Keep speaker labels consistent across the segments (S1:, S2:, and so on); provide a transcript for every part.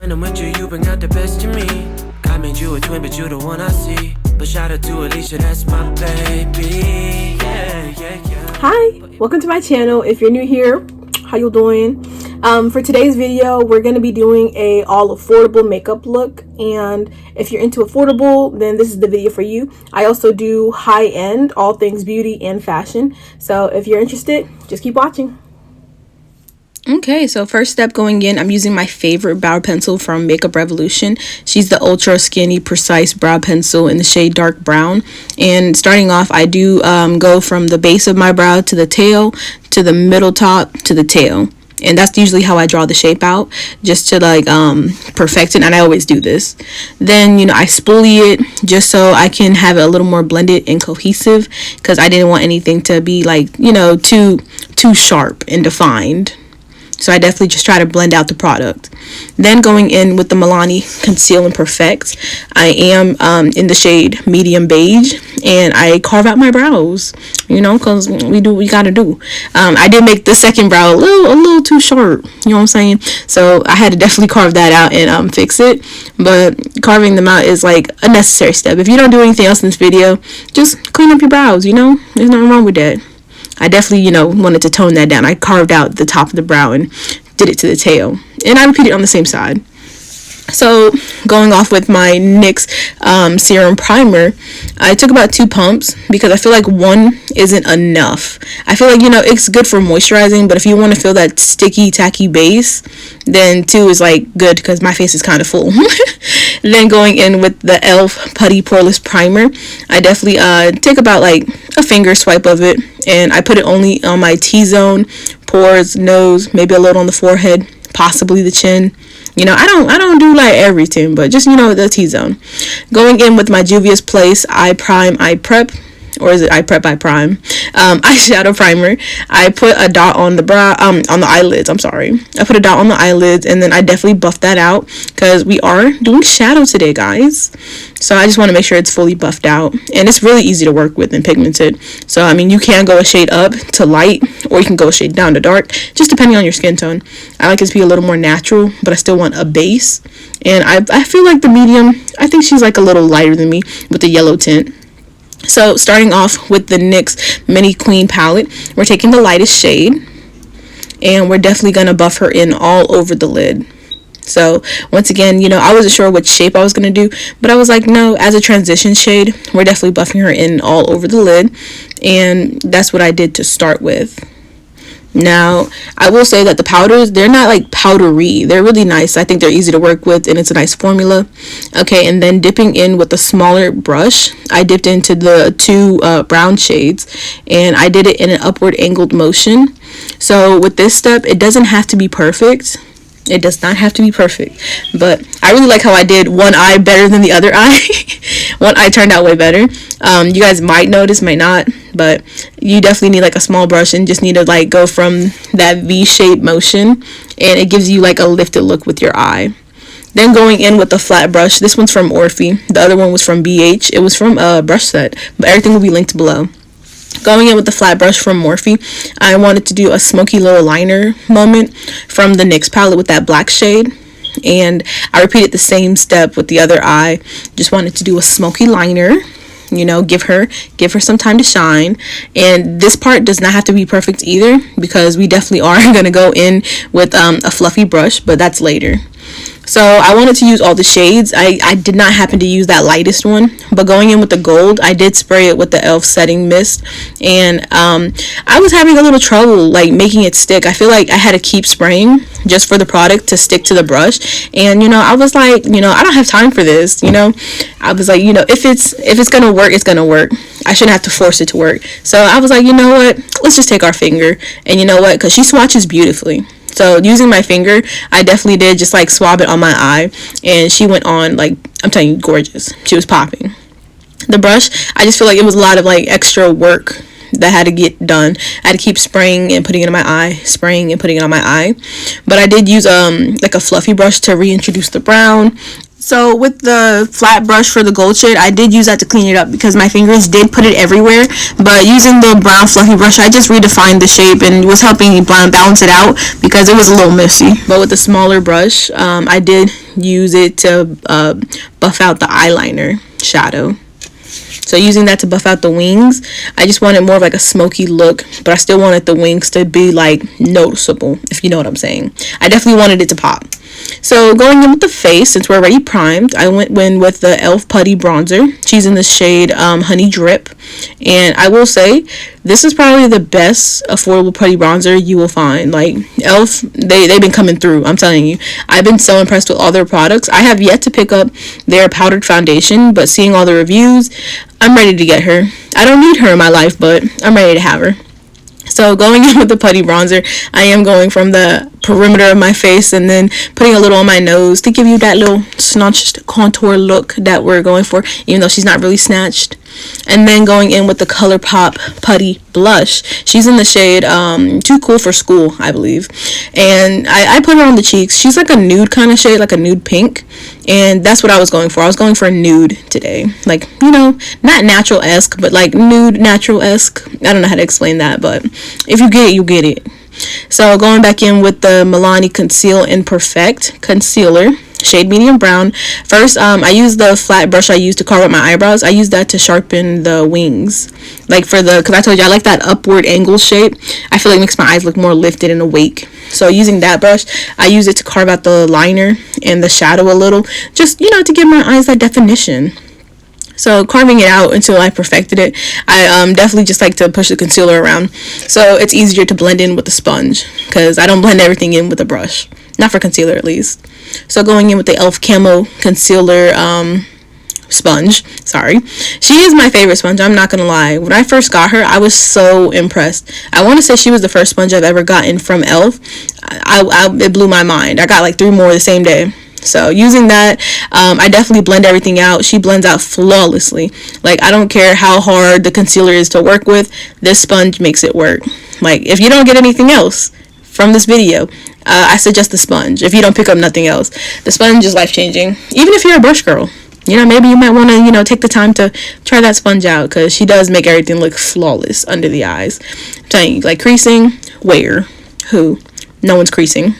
S1: When I'm with you, you bring out the best in me. God made you a twin, but you the one I see. But shout out to Alicia, that's my baby.
S2: Hi, welcome to my channel. If you're new here, how you doing? For today's video, we're going to be doing a all affordable makeup look, and if you're into affordable, then this is the video for you. I also do high-end, all things beauty and fashion, so if you're interested, just keep watching.
S3: Okay, so first step going in, I'm using my favorite brow pencil from Makeup Revolution. She's the ultra skinny precise brow pencil in the shade dark brown. And starting off, I do go from the base of my brow to the tail, to the middle top, to the tail. And that's usually how I draw the shape out, just to like perfect it, and I always do this. Then, you know, I spoolie it just so I can have it a little more blended and cohesive, because I didn't want anything to be like, you know, too sharp and defined. So I definitely just try to blend out the product. Then going in with the Milani Conceal and Perfect, I am in the shade medium beige, and I carve out my brows, you know, because we do what we gotta do. I did make the second brow a little too short, you know what I'm saying? So I had to definitely carve that out and fix it. But carving them out is like a necessary step. If you don't do anything else in this video, just clean up your brows, you know? There's nothing wrong with that. I definitely, you know, wanted to tone that down. I carved out the top of the brow and did it to the tail. And I repeated on the same side. So going off with my NYX serum primer, I took about 2 pumps because I feel like 1 isn't enough. I feel like, you know, it's good for moisturizing, but if you want to feel that sticky, tacky base, then 2 is like good because my face is kind of full. Then going in with the E.L.F. Putty Poreless Primer, I definitely take about like a finger swipe of it, and I put it only on my T-zone, pores, nose, maybe a little on the forehead, possibly the chin. You know, I don't do like everything, but just, you know, the T-zone. Going in with my Juvia's Place Eye Prime Eye Prep, or is it Eye Prep Eye Prime, eyeshadow primer. I put a dot on the brow, on the eyelids, I'm sorry. I put a dot on the eyelids, and then I definitely buffed that out because we are doing shadow today, guys. So I just want to make sure it's fully buffed out, and it's really easy to work with and pigmented. So, I mean, you can go a shade up to light, or you can go a shade down to dark, just depending on your skin tone. I like it to be a little more natural, but I still want a base. And I feel like the medium, I think she's like a little lighter than me with the yellow tint. So starting off with the NYX Mini Queen palette, we're taking the lightest shade, and we're definitely going to buff her in all over the lid. So once again, you know, I wasn't sure which shape I was going to do, but I was like, no, as a transition shade, we're definitely buffing her in all over the lid, and that's what I did to start with. Now, I will say that the powders, they're not like powdery. They're really nice. I think they're easy to work with, and it's a nice formula. Okay, and then dipping in with a smaller brush, I dipped into the 2 brown shades, and I did it in an upward angled motion. So with this step, it doesn't have to be perfect. It does not have to be perfect, but I really like how I did one eye better than the other eye. One eye turned out way better. You guys might notice, might not, but you definitely need like a small brush and just need to like go from that V-shaped motion, and it gives you like a lifted look with your eye. Then going in with the flat brush, this one's from Morphe, the other one was from BH. It was from a brush set, but everything will be linked below. Going in with the flat brush from Morphe, I wanted to do a smoky little liner moment from the NYX palette with that black shade. And I repeated the same step with the other eye. Just wanted to do a smoky liner, you know, give her some time to shine. And this part does not have to be perfect either, because we definitely are going to go in with a fluffy brush, but that's later. So I wanted to use all the shades. I did not happen to use that lightest one, but going in with the gold, I did spray it with the E.L.F. setting mist, and I was having a little trouble like making it stick. I feel like I had to keep spraying just for the product to stick to the brush, and you know, I was like, you know, I don't have time for this, you know. I was like, you know, if it's gonna work, it's gonna work. I shouldn't have to force it to work. So I was like, you know what, let's just take our finger, and you know what, because she swatches beautifully. So using my finger, I definitely did just like swab it on my eye, and she went on like, I'm telling you, gorgeous. She was popping. The brush, I just feel like it was a lot of like extra work that had to get done. I had to keep spraying and putting it on my eye, spraying and putting it on my eye. But I did use like a fluffy brush to reintroduce the brown. So with the flat brush for the gold shade, I did use that to clean it up because my fingers did put it everywhere. But using the brown fluffy brush, I just redefined the shape and was helping balance it out because it was a little messy. But with the smaller brush, I did use it to buff out the eyeliner shadow. So using that to buff out the wings, I just wanted more of like a smoky look, but I still wanted the wings to be like noticeable, if you know what I'm saying. I definitely wanted it to pop. So going in with the face, since we're already primed, I went in with the E.L.F. Putty bronzer. She's in the shade Honeydrip. And I will say, this is probably the best affordable putty bronzer you will find. Like, E.L.F., they've been coming through, I'm telling you. I've been so impressed with all their products. I have yet to pick up their powdered foundation, but seeing all the reviews, I'm ready to get her. I don't need her in my life, but I'm ready to have her. So going in with the putty bronzer, I am going from the perimeter of my face and then putting a little on my nose to give you that little snatched contour look that we're going for, even though she's not really snatched. And then going in with the Coloupop Putty blush. She's in the shade Too Cool for School, I believe. And I put her on the cheeks. She's like a nude kind of shade, like a nude pink. And that's what I was going for. I was going for a nude today. Like, you know, not natural-esque, but like nude natural-esque. I don't know how to explain that, but if you get it, you get it. So going back in with the Milani Conceal and Perfect Concealer, shade medium brown. First, I used the flat brush I used to carve out my eyebrows. I used that to sharpen the wings. Like because I told you I like that upward angle shape. I feel like it makes my eyes look more lifted and awake. So using that brush, I use it to carve out the liner and the shadow a little. Just, you know, to give my eyes that definition. So carving it out until I perfected it, I definitely just like to push the concealer around. So it's easier to blend in with the sponge because I don't blend everything in with a brush. Not for concealer, at least. So going in with the E.L.F. Camo Concealer sponge. Sorry. She is my favorite sponge. I'm not going to lie. When I first got her, I was so impressed. I want to say she was the first sponge I've ever gotten from E.L.F. It blew my mind. I got like 3 more the same day. So using that, I definitely blend everything out. She blends out flawlessly. Like, I don't care how hard the concealer is to work with. This sponge makes it work. Like, if you don't get anything else from this video, I suggest the sponge. If you don't pick up nothing else, the sponge is life-changing. Even if you're a brush girl, you know, maybe you might want to, you know, take the time to try that sponge out because she does make everything look flawless under the eyes. I'm telling you, like creasing, where? Who? No one's creasing.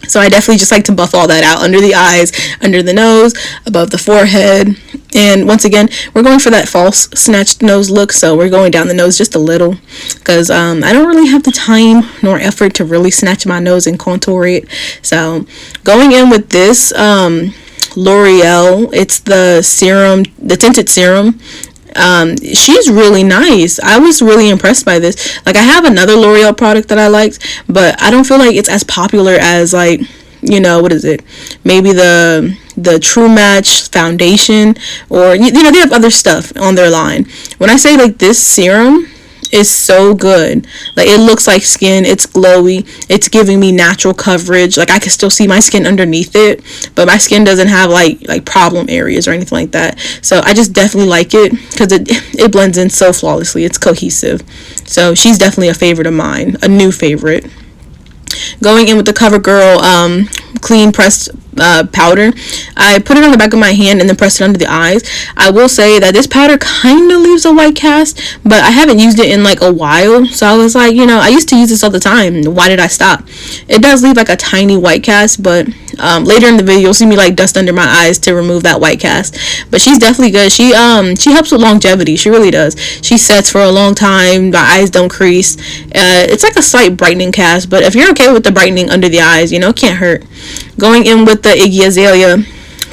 S3: So I definitely just like to buff all that out under the eyes, under the nose, above the forehead. And once again, we're going for that false snatched nose look. So we're going down the nose just a little because I don't really have the time nor effort to really snatch my nose and contour it. So going in with this L'Oreal, it's the serum, the tinted serum. She's really nice. I was really impressed by this. Like, I have another L'Oreal product that I liked, but I don't feel like it's as popular as, like, you know, what is it? Maybe the True Match foundation, or, you know, they have other stuff on their line. When I say, like, this serum is so good. Like, it looks like skin. It's glowy. It's giving me natural coverage. Like, I can still see my skin underneath it, but my skin doesn't have like problem areas or anything like that. So I just definitely like it because it blends in so flawlessly. It's cohesive. So she's definitely a favorite of mine, a new favorite. Going in with the CoverGirl clean pressed powder, I put it on the back of my hand and then pressed it under the eyes. I will say that this powder kind of leaves a white cast, but I haven't used it in like a while, so I was like, you know, I used to use this all the time. Why did I stop? It does leave like a tiny white cast, but later in the video you'll see me like dust under my eyes to remove that white cast. But she's definitely good. She helps with longevity. She really does. She sets for a long time. My eyes don't crease. It's like a slight brightening cast, but if you're okay with the brightening under the eyes, you know, it can't hurt. Going in with the Iggy Azalea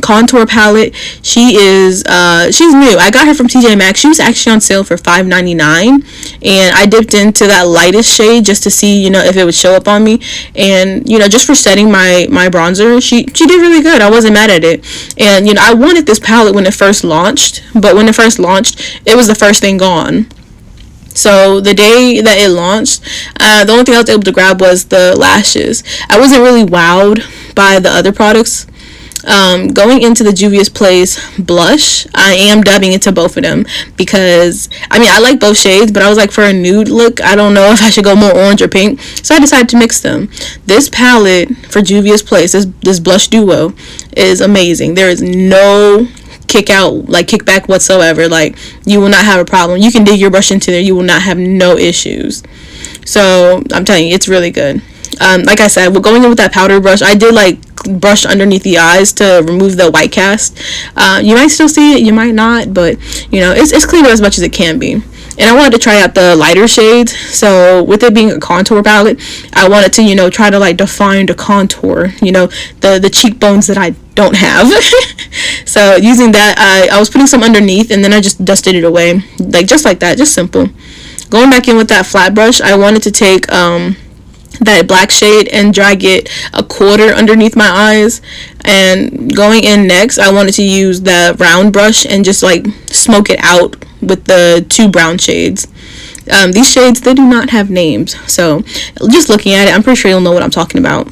S3: contour palette. She's new. I got her from TJ Maxx. She was actually on sale for $5.99, and I dipped into that lightest shade just to see, you know, if it would show up on me. And, you know, just for setting my bronzer, she did really good. I wasn't mad at it. And, you know, I wanted this palette when it first launched, but when it first launched, it was the first thing gone. So the day that it launched, the only thing I was able to grab was the lashes. I wasn't really wowed by the other products. Going into the Juvia's Place blush, I am dabbing into both of them because I mean I like both shades, but I was like, for a nude look I don't know if I should go more orange or pink, so I decided to mix them. This palette for Juvia's Place, this blush duo, is amazing. There is no kickback whatsoever. Like, you will not have a problem. You can dig your brush into there, you will not have no issues. So I'm telling you, it's really good. Like I said, we're going in with that powder brush. I did like brush underneath the eyes to remove the white cast. You might still see it, you might not, but you know, it's cleaner as much as it can be. And I wanted to try out the lighter shades, so with it being a contour palette, I wanted to, you know, try to like define the contour, you know, the cheekbones that I don't have. So using that, I was putting some underneath, and then I just dusted it away, like just like that, just simple. Going back in with that flat brush, I wanted to take that black shade and drag it a quarter underneath my eyes. And going in next, I wanted to use the round brush and just like smoke it out with the two brown shades. These shades, they do not have names, so just looking at it, I'm pretty sure you'll know what I'm talking about.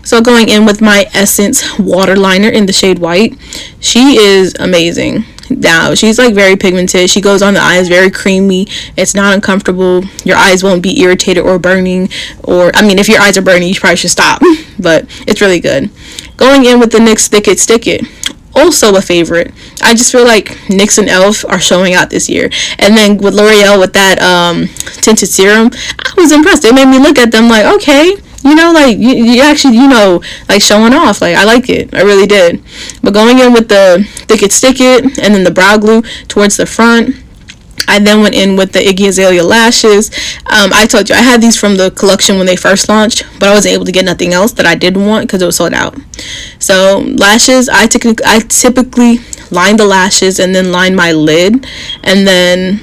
S3: So going in with my Essence water liner in the shade white. She is amazing. Now, she's like very pigmented. She goes on the eyes very creamy. It's not uncomfortable. Your eyes won't be irritated or burning, or I mean, if your eyes are burning, you probably should stop, but it's really good. Going in with the NYX Stick It, also a favorite. I just feel like NYX and E.L.F are showing out this year. And then with L'Oreal with that tinted serum, I was impressed. It made me look at them like, okay, you know, like you actually, you know, like showing off. Like, I like it, I really did. But going in with the Stick It and then the brow glue towards the front, I then went in with the Iggy Azalea lashes. I told you I had these from the collection when they first launched, but I wasn't able to get nothing else that I didn't want because it was sold out. So lashes, I typically line the lashes and then line my lid, and then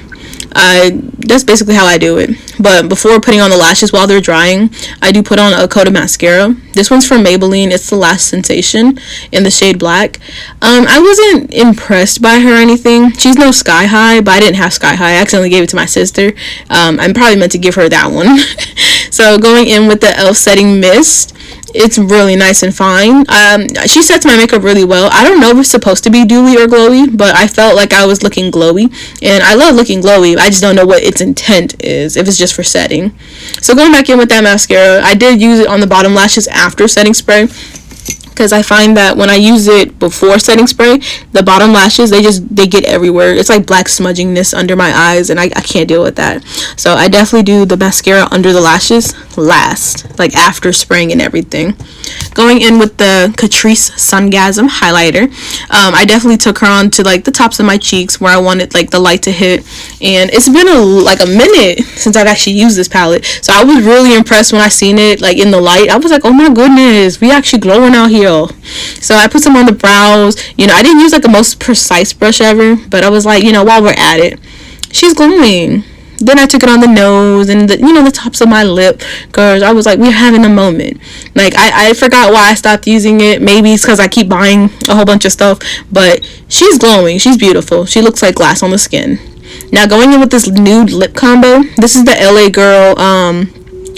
S3: that's basically how I do it. But before putting on the lashes while they're drying, I do put on a coat of mascara. This one's from Maybelline. It's the Lash Sensation in the shade black. I wasn't impressed by her or anything. She's no Sky High, but I didn't have Sky High. I accidentally gave it to my sister. I'm probably meant to give her that one. So going in with the E.L.F setting mist, it's really nice and fine. She sets my makeup really well. I don't know if it's supposed to be dewy or glowy, but I felt like I was looking glowy, and I love looking glowy. I just don't know what its intent is, if it's just for setting. So going back in with that mascara, I did use it on the bottom lashes after setting spray, because I find that when I use it before setting spray, the bottom lashes, they get everywhere. It's like black smudgingness under my eyes, and I can't deal with that. So I definitely do the mascara under the lashes last, like after spraying and everything. Going in with the Catrice Sungasm highlighter, I definitely took her on to like the tops of my cheeks where I wanted like the light to hit, and it's been a minute since I've actually used this palette, so I was really impressed when I seen it like in the light. I was like, oh my goodness, we actually glowing out here. So I put some on the brows. You know, I didn't use like the most precise brush ever, but I was like, you know, while we're at it, she's glowing. Then I took it on the nose and the, you know, the tops of my lip, because I was like, we're having a moment. Like, I forgot why I stopped using it. Maybe it's because I keep buying a whole bunch of stuff, but she's glowing. She's beautiful. She looks like glass on the skin. Now going in with this nude lip combo, this is the LA Girl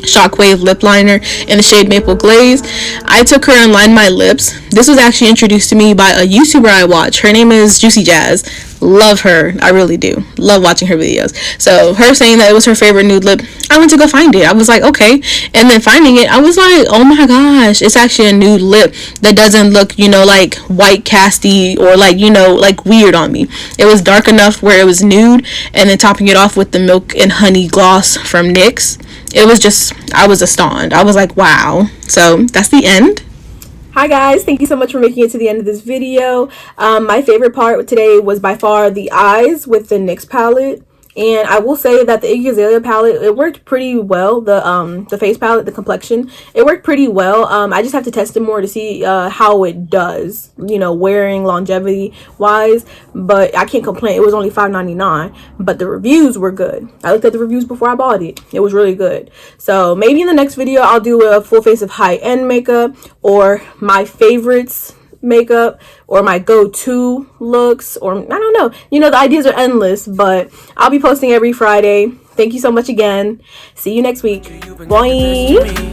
S3: Shockwave lip liner in the shade Maple Glaze. I took her and lined my lips. This was actually introduced to me by a YouTuber I watch. Her name is Juicy Jazz. Love her. I really do. Love watching her videos. So her saying that it was her favorite nude lip, I went to go find it. I was like, okay. And then finding it, I was like, oh my gosh, it's actually a nude lip that doesn't look, you know, like white casty or like, you know, like weird on me. It was dark enough where it was nude, and then topping it off with the Milk and Honey gloss from NYX. It was just, I was astounded. I was like, wow. So that's the end.
S2: Hi guys, thank you so much for making it to the end of this video. My favorite part today was by far the eyes with the NYX palette. And I will say that the Iggy Azalea palette, it worked pretty well. The face palette, the complexion, it worked pretty well. I just have to test it more to see how it does, you know, wearing longevity wise. But I can't complain. It was only $5.99, but the reviews were good. I looked at the reviews before I bought it. It was really good. So maybe in the next video I'll do a full face of high-end makeup, or my favorites makeup, or my go-to looks, or I don't know, you know, the ideas are endless, but I'll be posting every Friday. Thank you so much again. See you next week. Bye.